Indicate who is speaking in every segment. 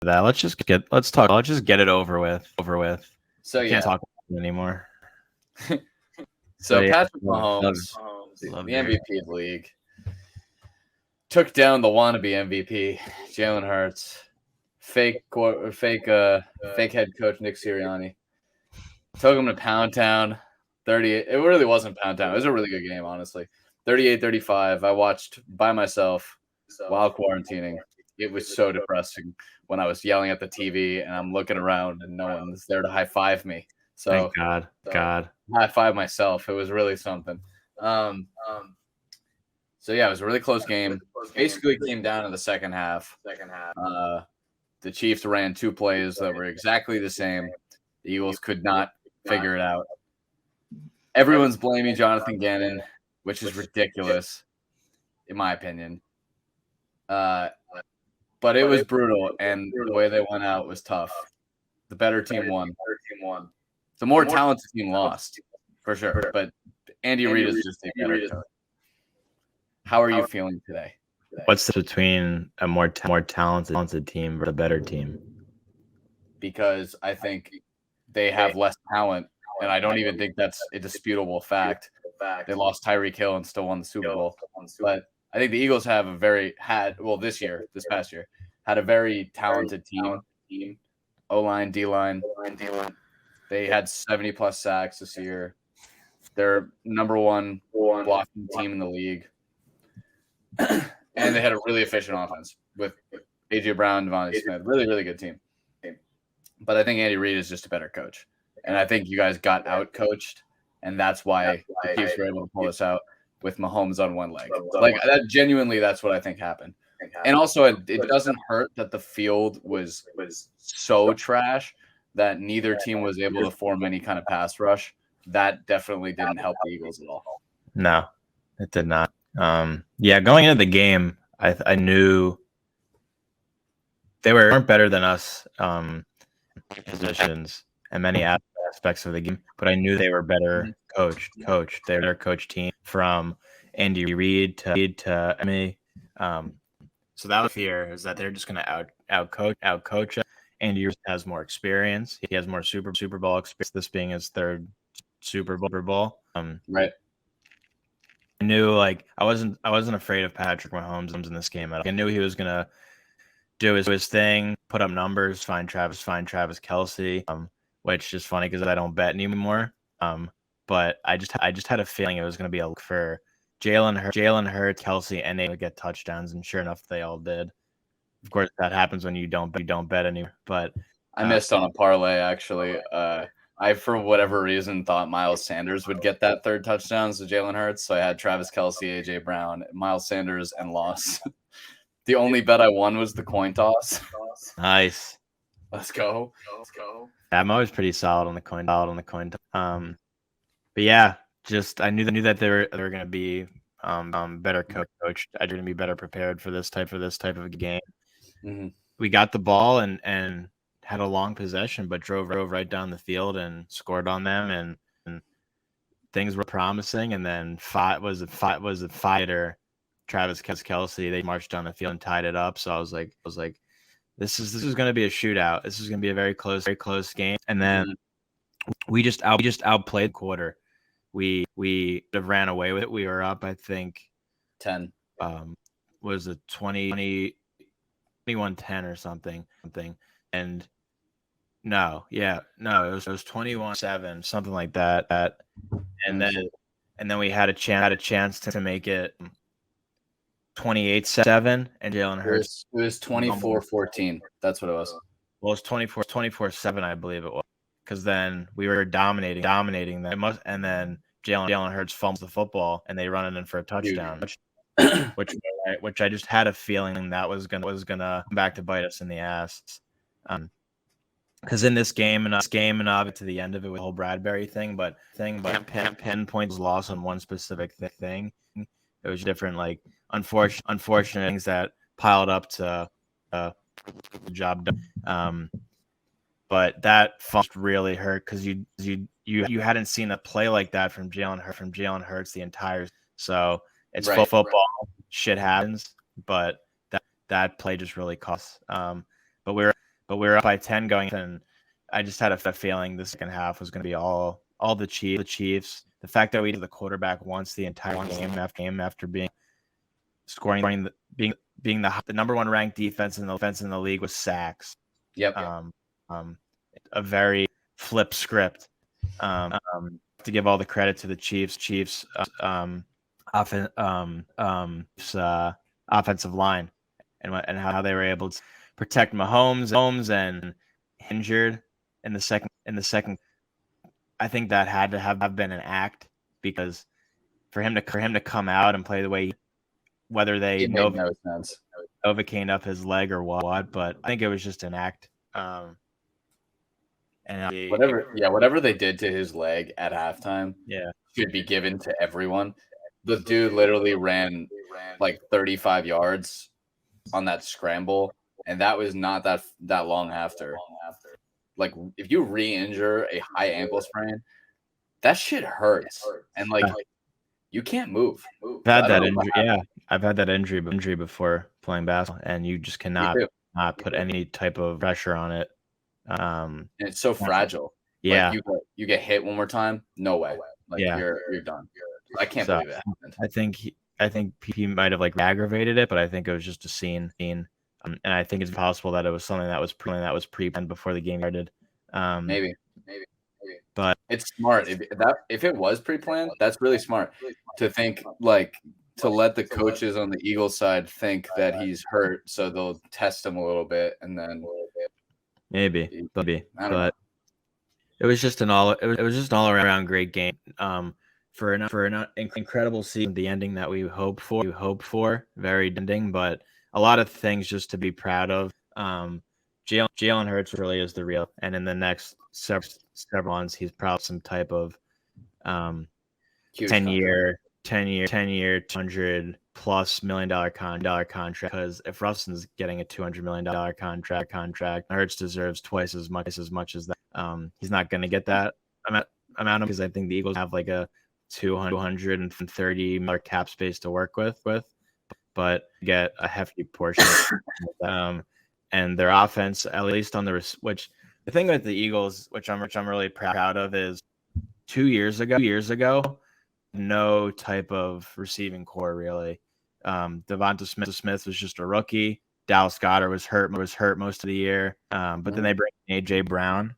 Speaker 1: that. Let's just get it over with.
Speaker 2: So
Speaker 1: Can't
Speaker 2: yeah,
Speaker 1: talk about it anymore.
Speaker 2: so
Speaker 1: Yeah,
Speaker 2: Patrick
Speaker 1: love,
Speaker 2: Mahomes,
Speaker 1: love
Speaker 2: the
Speaker 1: your
Speaker 2: MVP of the league, took down the wannabe MVP, Jalen Hurts, fake head coach Nick Sirianni. Took him to Pound Town, 38. It really wasn't Pound Town. It was a really good game, honestly. 38-35. I watched by myself while quarantining. It was so depressing when I was yelling at the TV and I'm looking around and no one's there to high five me.
Speaker 1: thank
Speaker 2: So
Speaker 1: God.
Speaker 2: high five myself. It was really something. Um, so yeah, it was a really close game. Basically came down in the second half. The Chiefs ran two plays that were exactly the same. The Eagles could not figure it out. Everyone's blaming Jonathan Gannon, which is ridiculous, in my opinion. But it was brutal, and the way they went out was tough. The better team won. The more talented team lost, for sure. But Andy Reid is just a better coach. How are you feeling today?
Speaker 1: What's the between a more talented team versus a better team?
Speaker 2: Because I think they have less talent, and I don't even think that's a disputable fact. They lost Tyreek Hill and still won the Super Bowl. But I think the Eagles have this past year, had a very talented team. O-line, D-line. They had 70-plus sacks this year. They're number one blocking team in the league. And they had a really efficient offense with A.J. Brown, Devontae Smith. Really, really good team. But I think Andy Reid is just a better coach. And I think you guys got out-coached, and that's why the Chiefs were able to pull this out with Mahomes on one leg. Like, that's what I think happened. And also, it doesn't hurt that the field was so trash that neither team was able to form any kind of pass rush. That definitely didn't help the Eagles at all.
Speaker 1: No, it did not. Going into the game, I knew they weren't better than us positions and many aspects of the game, but I knew they were better coached. They were their coach team from Andy Reid to me. So that was fear is that they're just going to out coach us. Andy Reid has more experience. He has more Super Bowl experience. This being his third Super Bowl.
Speaker 2: Right.
Speaker 1: I knew I wasn't afraid of Patrick Mahomes in this game. I knew he was gonna do his thing, put up numbers, find Travis Kelce, which is funny because I don't bet anymore. But I just had a feeling it was gonna be a look for Jalen Hurts, Kelce, and they would get touchdowns, and sure enough, they all did. Of course, that happens when you don't bet anymore. But
Speaker 2: I missed on a parlay actually. I, for whatever reason, thought Miles Sanders would get that third touchdown to Jalen Hurts. So I had Travis Kelce, A.J. Brown, Miles Sanders, and lost. The only bet I won was the coin toss.
Speaker 1: Nice.
Speaker 2: Let's go.
Speaker 1: I'm always pretty solid on the coin toss. But yeah, just I knew that they were going to be better coached. I going to be better prepared for this type of game.
Speaker 2: Mm-hmm.
Speaker 1: We got the ball and had a long possession, but drove right down the field and scored on them, and things were promising. And then was a fighter, Travis Kelce. They marched down the field and tied it up. So I was like, this is going to be a shootout. This is going to be a very close game. And then we just outplayed the quarter. We have ran away with it. We were up, I think,
Speaker 2: 10.
Speaker 1: Was it 21-10 or something? And it was 21-7, something like that. And then we had a chance to make it 28-7, and Jalen Hurts.
Speaker 2: It was 24-14. That's what it was.
Speaker 1: Well, it was 24-7, I believe it was, because then we were dominating them. And then Jalen Hurts fumbles the football, and they run it in for a touchdown, which I just had a feeling that was gonna come back to bite us in the ass. Because in this game and to the end of it with the whole Bradbury thing, but 10 points lost on one specific thing. It was different, unfortunate things that piled up to the job done. But that really hurt because you hadn't seen a play like that from Jalen Hurts the entire. So it's football. Shit happens, but that play just really cost. But but we were up by 10 going, and I just had a feeling the second half was going to be all the Chiefs. The fact that we did the quarterback once the entire game after being being the number one ranked defense in the league with sacks.
Speaker 2: Yep.
Speaker 1: A very flip script. To give all the credit to the Chiefs offensive line and how they were able to protect Mahomes and injured in the second. I think that had to have been an act, because for him to come out and play the way, whether they
Speaker 2: made no sense.
Speaker 1: Novocaine up his leg or what, but I think it was just an act. And
Speaker 2: whatever they did to his leg at halftime, should be given to everyone. The dude literally ran like 35 yards on that scramble, and that was not that long after. Like, if you re-injure a high ankle sprain, that shit hurts, and like you can't move.
Speaker 1: I've had that injury. Yeah, I've had that injury before playing basketball, and you just cannot not put any type of pressure on it.
Speaker 2: And it's so fragile.
Speaker 1: Yeah,
Speaker 2: like you get hit one more time, no way. Like you're done. I can't believe that happened.
Speaker 1: I think he might have like aggravated it, but I think it was just a scene. And I think it's possible that it was something that was pre-planned before the game started.
Speaker 2: Maybe.
Speaker 1: But
Speaker 2: it's smart. If it was pre-planned, that's really smart to think, like, to let the coaches on the Eagles side think that he's hurt, so they'll test him a little bit, and then
Speaker 1: maybe. But it was just an all around great game. For an incredible season, the ending that we hope for, very ending, but a lot of things just to be proud of. Jalen Hurts really is the real, and in the next several months, he's probably some type of 10-year, $200+ million contract. Because if Russell's getting a $200 million contract, Hurts deserves twice as much as that. He's not going to get that amount, because I think the Eagles have like a $230 million cap space to work with, but get a hefty portion. And their offense, at least on which the thing with the Eagles, which I'm really proud of, is 2 years ago, no type of receiving core really. Devonta Smith was just a rookie. Dallas Goedert was hurt most of the year. But then they bring AJ Brown.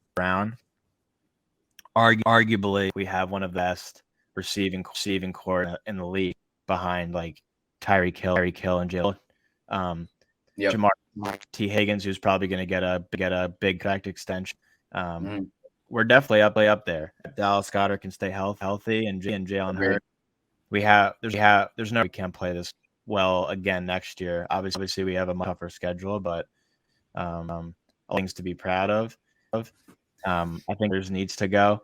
Speaker 1: Arguably, we have one of the best receiving core in the league, behind like Tyreek Hill and Jalen. Jamar T. Higgins, who's probably going to get a big contract extension. We're definitely up there. If Dallas Goedert can stay healthy, and Jalen Hurts, there's no we can't play this well again next year. Obviously, we have a much tougher schedule, but things to be proud of. I think there's needs to go.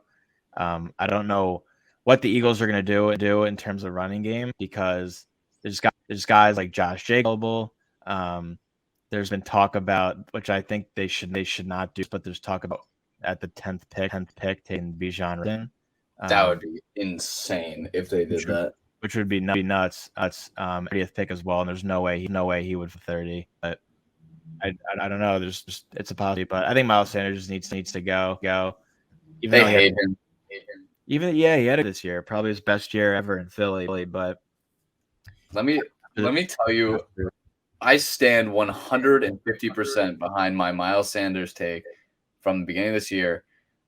Speaker 1: I don't know what the Eagles are going to do in terms of running game, because there's guys like Josh Jacobs. There's been talk about, which I think they should not do, but there's talk about at the 10th pick taking Bijan.
Speaker 2: That would be insane if they did that.
Speaker 1: Which would be nuts. 30th pick as well, and there's no way he would for 30. But I don't know. There's just, it's a possibility, but I think Miles Sanders just needs to go.
Speaker 2: Even they hate him.
Speaker 1: He had it this year, probably his best year ever in Philly. But
Speaker 2: let me tell you, I stand 150% behind my Miles Sanders take from the beginning of this year.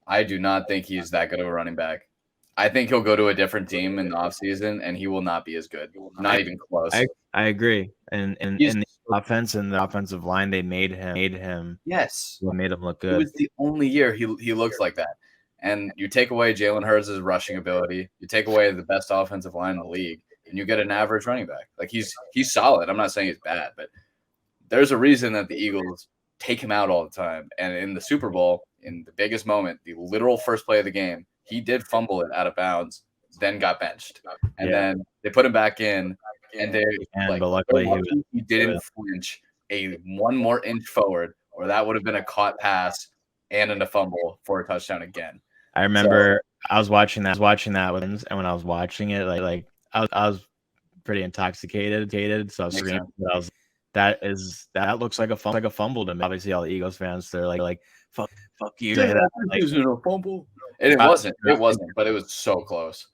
Speaker 2: I do not think he's that good of a running back. I think he'll go to a different team in the offseason, and he will not be as good. Not even close.
Speaker 1: I agree. And in the offense and the offensive line, they made him.
Speaker 2: Yes.
Speaker 1: Made him look good.
Speaker 2: It was the only year he looks like that. And you take away Jalen Hurts' rushing ability, you take away the best offensive line in the league, and you get an average running back. Like, he's solid. I'm not saying he's bad, but there's a reason that the Eagles take him out all the time. And in the Super Bowl, in the biggest moment, the literal first play of the game, he did fumble it out of bounds, then got benched. And then they put him back in, and
Speaker 1: but luckily
Speaker 2: he didn't flinch a one more inch forward, or that would have been a caught pass and a fumble for a touchdown again.
Speaker 1: I remember I was watching that with him, and when I was watching it, like I was pretty intoxicated, so I was screaming. that looks like a fumble to me. Obviously, all the Eagles fans, they're like fuck you. Like,
Speaker 2: isn't a fumble. And it wasn't, but it was so close.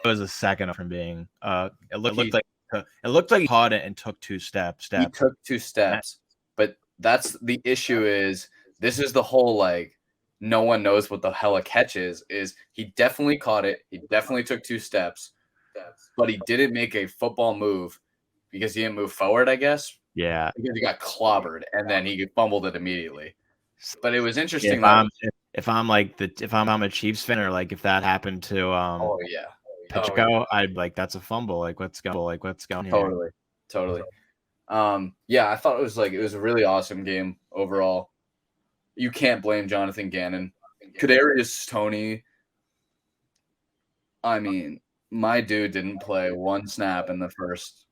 Speaker 1: It was a second from being. It looked like he caught it and took 2 steps.
Speaker 2: He took 2 steps, but that's the issue. Is this is the whole like no one knows what the hell a catch is. Is he definitely caught it? He definitely took 2 steps, but he didn't make a football move because he didn't move forward. I guess.
Speaker 1: Yeah,
Speaker 2: because he got clobbered and then he fumbled it immediately. But it was interesting.
Speaker 1: If I'm a Chiefs fan, or like if that happened to Pacheco, I'd like, that's a fumble. Like, let's go. Like, let's go.
Speaker 2: Totally. Yeah, I thought it was a really awesome game overall. You can't blame Jonathan Gannon. Kadarius Toney. I mean, my dude didn't play 1 snap in the first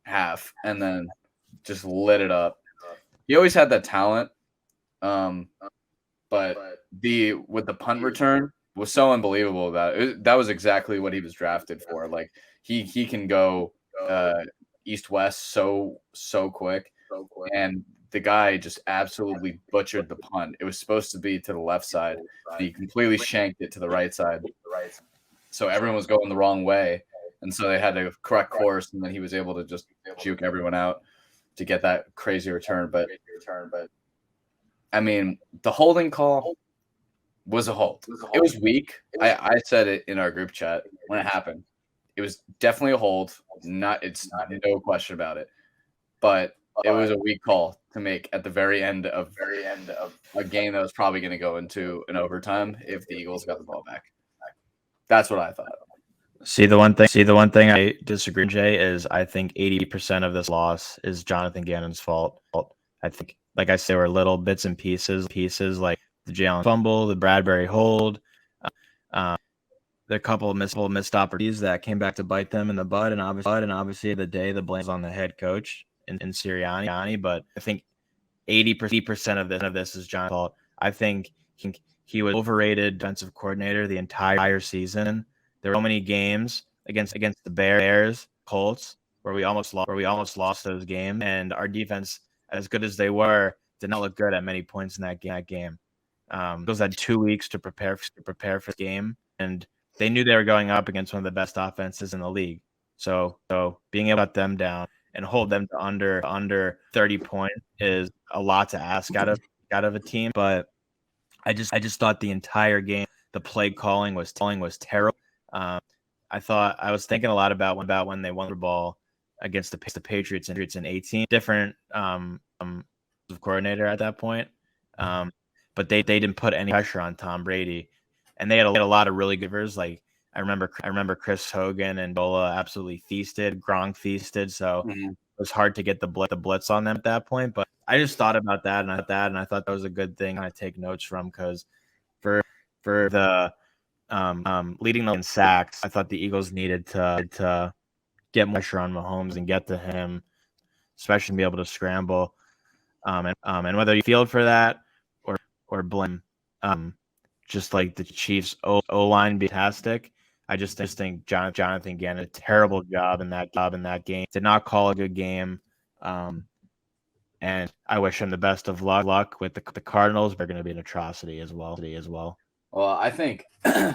Speaker 2: half and then just lit it up. He always had that talent. But with the punt return was so unbelievable that was exactly what he was drafted for. Like he can go east-west so quick, and the guy just absolutely butchered the punt. It was supposed to be to the left side, and he completely shanked it to the right side. So everyone was going the wrong way, and so they had to correct course, and then he was able to just juke everyone out to get that crazy return. But I mean, the holding call was a hold. It was weak. I said it in our group chat when it happened. It was definitely a hold. It's no question about it. But it was a weak call to make at the very end of a game that was probably going to go into an overtime if the Eagles got the ball back. That's what I thought.
Speaker 1: See, the one thing I disagree, Jay, is I think 80% of this loss is Jonathan Gannon's fault. I think, like I said, there were little bits and pieces like the Jalen fumble, the Bradbury hold, the couple of missed opportunities that came back to bite them in the butt, and obviously the day the blame is on the head coach in Sirianni. But I think 80% of this is John's fault. I think he was overrated defensive coordinator the entire season. There were so many games against the Bears, Colts, where we almost lost those games, and our defense, as good as they were, did not look good at many points in that game. Those had 2 weeks to prepare for the game, and they knew they were going up against one of the best offenses in the league. So being able to let them down and hold them to under 30 points is a lot to ask out of a team. But I just thought the entire game, the play calling was terrible. I was thinking a lot about when they won the ball against the Patriots in 18. Different coordinator at that point, but they didn't put any pressure on Tom Brady, and they had a lot of really good rivers. Like I remember Chris Hogan and Bola absolutely feasted, Gronk feasted. So it was hard to get the blitz on them at that point. But I just thought about that, and I thought that was a good thing I take notes from, because for the leading in sacks, I thought the Eagles needed to get more pressure on Mahomes and get to him, especially be able to scramble. And whether you field for that or blame, just like the Chiefs O-line be fantastic. I just think Jonathan Gannon did a terrible job in that game. Did not call a good game. And I wish him the best of luck with the Cardinals. They're going to be an atrocity as well.
Speaker 2: Well, I think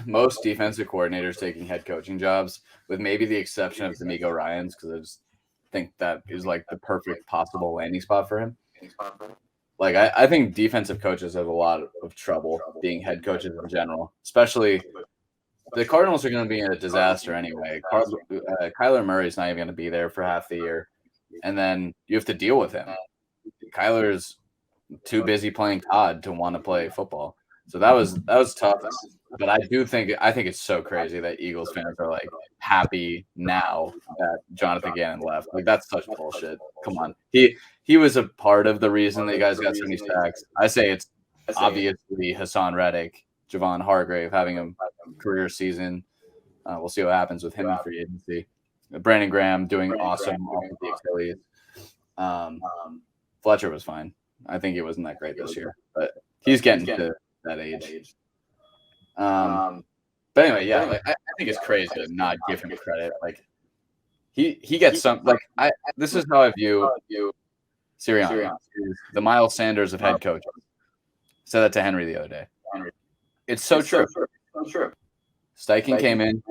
Speaker 2: most defensive coordinators taking head coaching jobs, with maybe the exception of D'Amico Ryans, because I just think that is like the perfect possible landing spot for him. Like I think defensive coaches have a lot of trouble being head coaches in general, especially the Cardinals are going to be in a disaster anyway. Kyler Murray's not even going to be there for half the year, and then you have to deal with him. Kyler's too busy playing COD to want to play football. So that was tough. But I think it's so crazy that Eagles fans are like happy now that Jonathan Gannon left. Like that's such bullshit. Come on. He was a part of the reason that you guys got so many sacks. I say it's obviously Hassan Reddick, Javon Hargrave having a career season. We'll see what happens with him in free agency. Brandon Graham doing awesome off of the Achilles. Fletcher was fine. I think he wasn't that great this year, but he's getting to that age. But anyway, yeah, like, I think it's crazy to not give him credit. Like he gets some like this is how I view Sirianni. He's the Miles Sanders of head coach. Said that to Henry the other day. It's so true. Steichen came in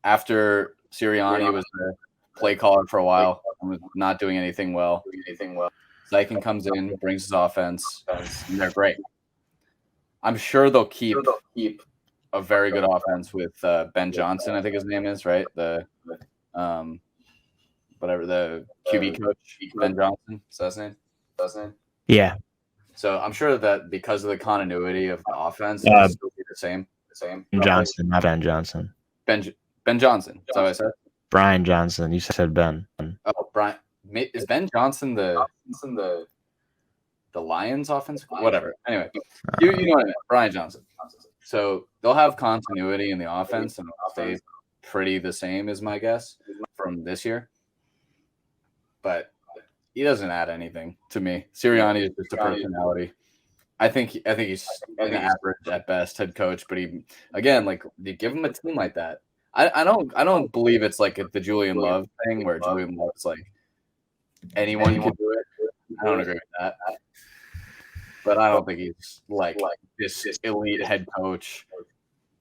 Speaker 2: after Sirianni was the play caller for a while and was not doing anything well. Steichen comes in, brings his offense, and they're great. I'm sure they'll keep a very good offense with Ben Johnson, I think his name is, right? The whatever the QB coach, Ben Johnson, is that his name?
Speaker 1: Yeah.
Speaker 2: So I'm sure that because of the continuity of the offense, it'll still be the same.
Speaker 1: Johnson, not Ben Johnson.
Speaker 2: Ben Johnson. Is that what I said?
Speaker 1: Brian Johnson. You said Ben.
Speaker 2: Oh, Brian. Is Ben Johnson the Lions offense? Whatever. Anyway, you know what I meant. Brian Johnson. So they'll have continuity in the offense and it'll stay pretty the same, is my guess, from this year. But he doesn't add anything to me. Sirianni is just a personality. I think he's an average at best head coach, but he again, like you give him a team like that. I don't believe it's like the Julian Love thing where Julian Love's like anyone can do it. I don't agree with that. But I don't think he's like this elite head coach.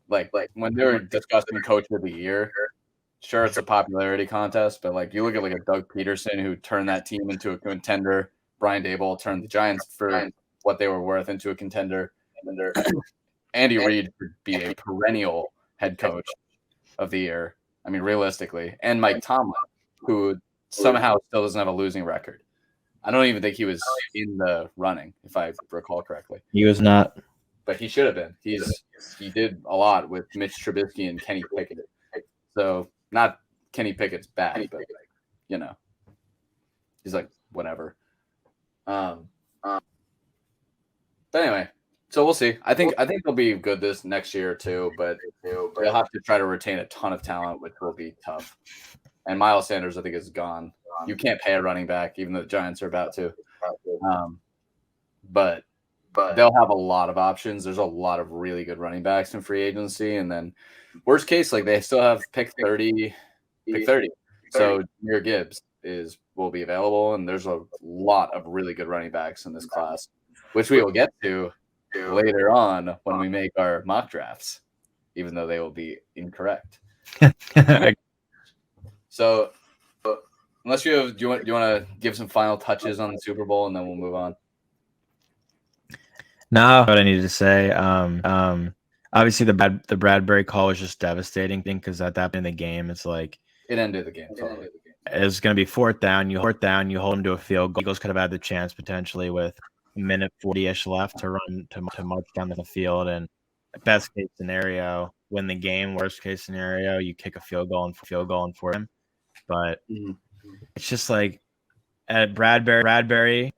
Speaker 2: Like when they were discussing coach of the year, sure it's a popularity contest, but like you look at like a Doug Peterson who turned that team into a contender. Brian Daboll turned the Giants for what they were worth into a contender. Andy Reid would be a perennial head coach of the year. I mean, realistically, and Mike Tomlin, who somehow still doesn't have a losing record. I don't even think he was in the running, if I recall correctly.
Speaker 1: He was not,
Speaker 2: but he should have been. He did a lot with Mitch Trubisky and Kenny Pickett. So not Kenny Pickett's bad, but you know, he's like whatever. But anyway, so we'll see. I think they'll be good this next year too, but they'll have to try to retain a ton of talent, which will be tough. And Miles Sanders, I think, is gone. You can't pay a running back, even though the Giants are about to. But they'll have a lot of options. There's a lot of really good running backs in free agency, and then worst case, like they still have pick 30. So Jahmyr Gibbs will be available, and there's a lot of really good running backs in this class, which we will get to later on when we make our mock drafts, even though they will be incorrect. So, unless do you want to give some final touches on the Super Bowl, and then we'll move on?
Speaker 1: No, what I needed to say. Obviously the Bradbury call was just devastating because at that point in the game, it's like
Speaker 2: it ended the game. Totally.
Speaker 1: It's going to be fourth down. You hold them to a field goal. Eagles could have had the chance potentially with a minute 40-ish left to run to march down the field. And best case scenario, win the game. Worst case scenario, you kick a field goal and for him. But it's just like at Bradbury,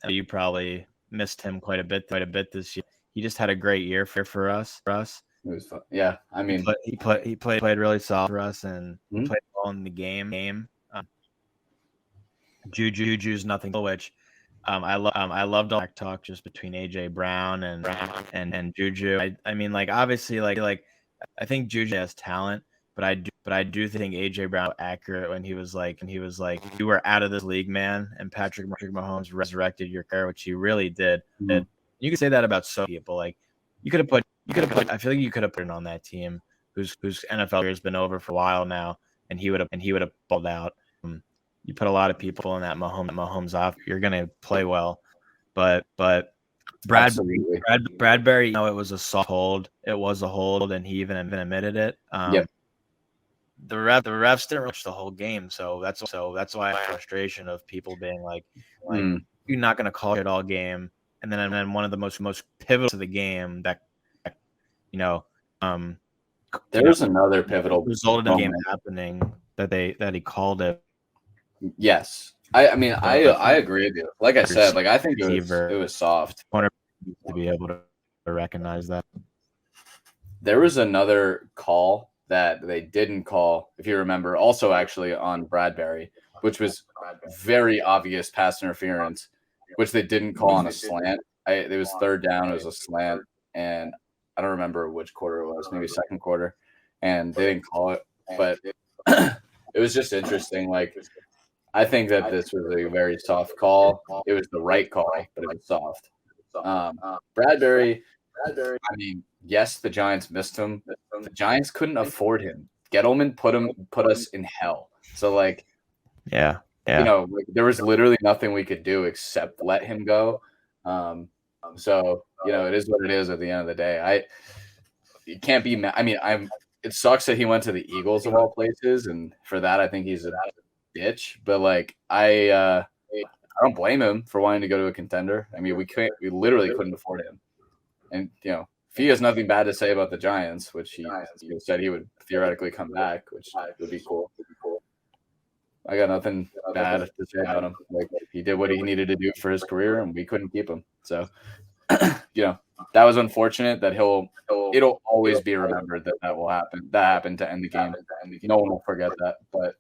Speaker 1: you probably missed him quite a bit this year. He just had a great year for us.
Speaker 2: It was fun. Yeah, I mean,
Speaker 1: he played really solid for us and played well in the game. Juju's nothing, which I loved all that talk just between AJ Brown and Juju. I mean, like obviously, like I think Juju has talent, but I do think AJ Brown was accurate when he was like you were out of this league, man, and Patrick Mahomes resurrected your career, which he really did. And you could say that about so many people. Like you could have put. I feel like you could have put it on that team whose NFL career has been over for a while now, and he would have balled out. You put a lot of people in that Mahomes off, you're gonna play well. But Bradbury, it was a soft hold. It was a hold, and he even admitted it. The refs didn't watch the whole game, so that's why frustration of people being like you're not gonna call it all game, and then one of the most pivotal to the game that
Speaker 2: there's another pivotal
Speaker 1: result in the game happening that he called it.
Speaker 2: Yes, I mean I agree with you. Like I said, like I think it was soft
Speaker 1: to be able to recognize that.
Speaker 2: There was another call that they didn't call, if you remember, also actually on Bradbury, which was very obvious pass interference, which they didn't call on a slant. It was third down. It was a slant, and I don't remember which quarter it was, maybe second quarter, and they didn't call it. But it was just interesting. Like, I think that this was a very soft call. It was the right call, but it was soft. Bradbury, I mean, yes, the Giants missed him. The Giants couldn't afford him. Gettleman put us in hell. So like,
Speaker 1: Yeah.
Speaker 2: like, there was literally nothing we could do except let him go. So it is what it is at the end of the day. It can't be. I mean, it sucks that he went to the Eagles of all places, and for that, I think he's a bitch. But like, I don't blame him for wanting to go to a contender. I mean, we literally couldn't afford him. And if he has nothing bad to say about the Giants, which he said he would theoretically come back, which would be cool. I got nothing bad to say about him. Like, he did what he needed to do for his career, and we couldn't keep him. So, that was unfortunate. That it'll always be remembered that will happen. That happened to end the game. No one will forget that. But